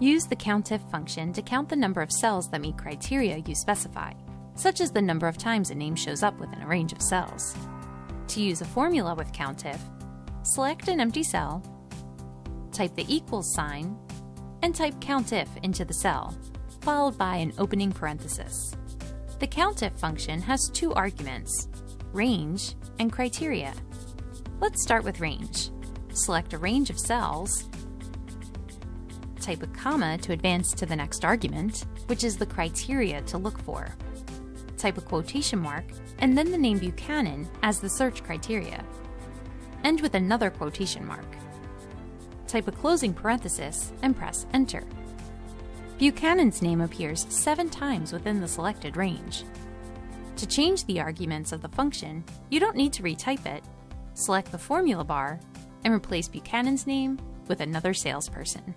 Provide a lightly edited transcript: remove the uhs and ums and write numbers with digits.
Use the COUNTIF function to count the number of cells that meet criteria you specify, such as the number of times a name shows up within a range of cells. To use a formula with COUNTIF, select an empty cell, type the equals sign, and type COUNTIF into the cell, followed by an opening parenthesis. The COUNTIF function has two arguments, range and criteria. Let's start with range. Select a range of cells, type a comma to advance to the next argument, which is the criteria to look for. Type a quotation mark, and then the name Buchanan as the search criteria. End with another quotation mark. Type a closing parenthesis and press Enter. Buchanan's name appears 7 times within the selected range. To change the arguments of the function, you don't need to retype it. Select the formula bar and replace Buchanan's name with another salesperson.